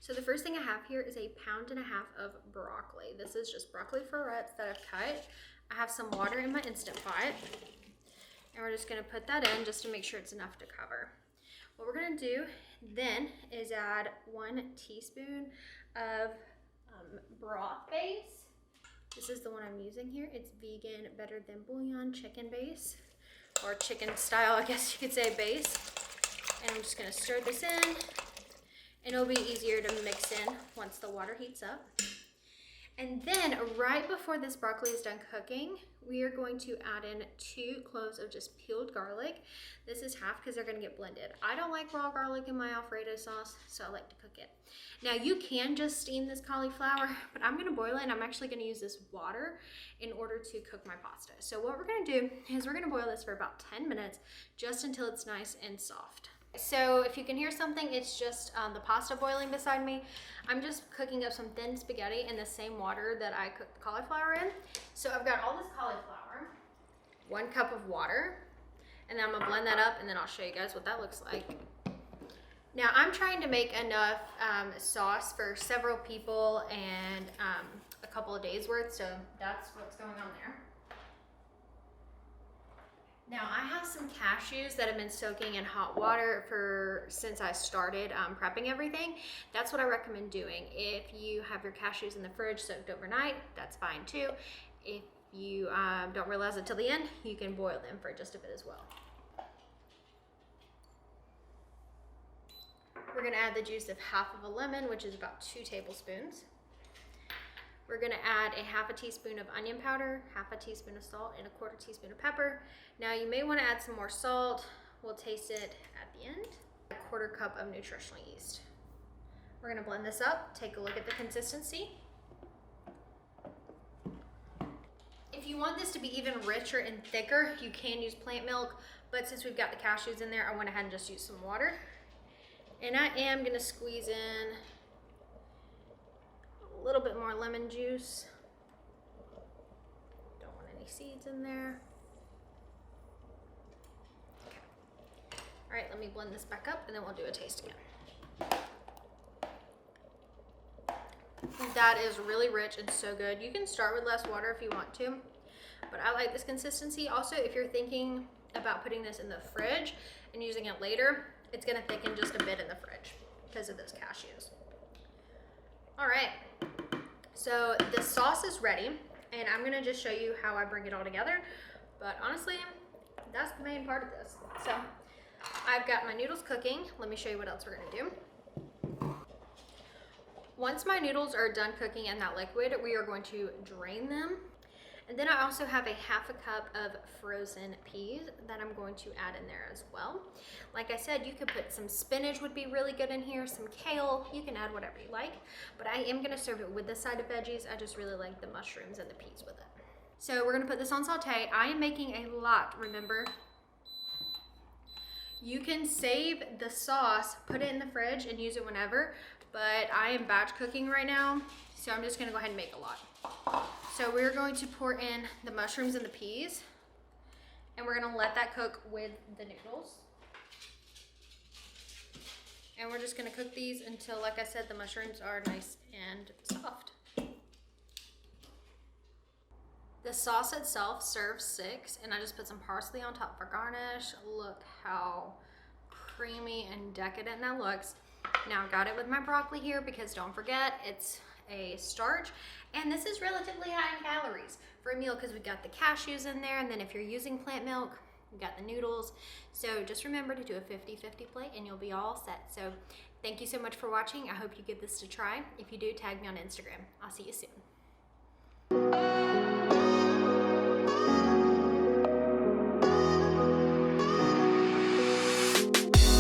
So the first thing I have here is a 1.5 pounds of broccoli. This is just broccoli florets that I've cut. I have some water in my Instant Pot, and we're just gonna put that in just to make sure it's enough to cover. What we're gonna do then is add 1 teaspoon of broth base. This is the one I'm using here. It's vegan, better than bullion chicken base, or chicken style, I guess you could say, base. And I'm just gonna stir this in, and it'll be easier to mix in once the water heats up. And then right before this broccoli is done cooking, we are going to add in 2 cloves of just peeled garlic. This is half because they're gonna get blended. I don't like raw garlic in my alfredo sauce, so I like to cook it. Now you can just steam this cauliflower, but I'm gonna boil it, and I'm actually gonna use this water in order to cook my pasta. So what we're gonna do is we're gonna boil this for about 10 minutes, just until it's nice and soft. So if you can hear something, it's just the pasta boiling beside me. I'm just cooking up some thin spaghetti in the same water that I cooked the cauliflower in. So I've got all this cauliflower, 1 cup of water, and then I'm gonna blend that up, and then I'll show you guys what that looks like. Now I'm trying to make enough sauce for several people and a couple of days worth, so that's what's going on there. Now I have some cashews that have been soaking in hot water since I started prepping everything. That's what I recommend doing. If you have your cashews in the fridge soaked overnight, that's fine too. If you don't realize it till the end, you can boil them for just a bit as well. We're gonna add the juice of half of a lemon, which is about 2 tablespoons. We're gonna add a half a teaspoon of onion powder, half a teaspoon of salt, and a 1/4 teaspoon of pepper. Now you may wanna add some more salt. We'll taste it at the end. A 1/4 cup of nutritional yeast. We're gonna blend this up, take a look at the consistency. If you want this to be even richer and thicker, you can use plant milk, but since we've got the cashews in there, I went ahead and just used some water. And I am gonna squeeze in a little bit more lemon juice. Don't want any seeds in there. Okay. All right, let me blend this back up, and then we'll do a taste again. That is really rich and so good. You can start with less water if you want to, but I like this consistency. Also, if you're thinking about putting this in the fridge and using it later, it's gonna thicken just a bit in the fridge because of those cashews. All right, so the sauce is ready, and I'm gonna just show you how I bring it all together. But honestly, that's the main part of this. So I've got my noodles cooking. Let me show you what else we're gonna do. Once my noodles are done cooking in that liquid, we are going to drain them. And then I also have a half a cup of frozen peas that I'm going to add in there as well. Like I said, you could put some spinach, would be really good in here, some kale, you can add whatever you like. But I am gonna serve it with this side of veggies. I just really like the mushrooms and the peas with it. So we're gonna put this on saute. I am making a lot, remember. You can save the sauce, put it in the fridge and use it whenever, but I am batch cooking right now, so I'm just gonna go ahead and make a lot. So we're going to pour in the mushrooms and the peas, and we're gonna let that cook with the noodles. And we're just gonna cook these until, like I said, the mushrooms are nice and soft. The sauce itself serves 6, and I just put some parsley on top for garnish. Look how creamy and decadent that looks. Now I got it with my broccoli here because don't forget, it's a starch, and this is relatively high in calories for a meal because we've got the cashews in there, and then if you're using plant milk, we've got the noodles. So just remember to do a 50-50 plate and you'll be all set. So thank you so much for watching. I hope you give this a try. If you do, tag me on Instagram. I'll see you soon.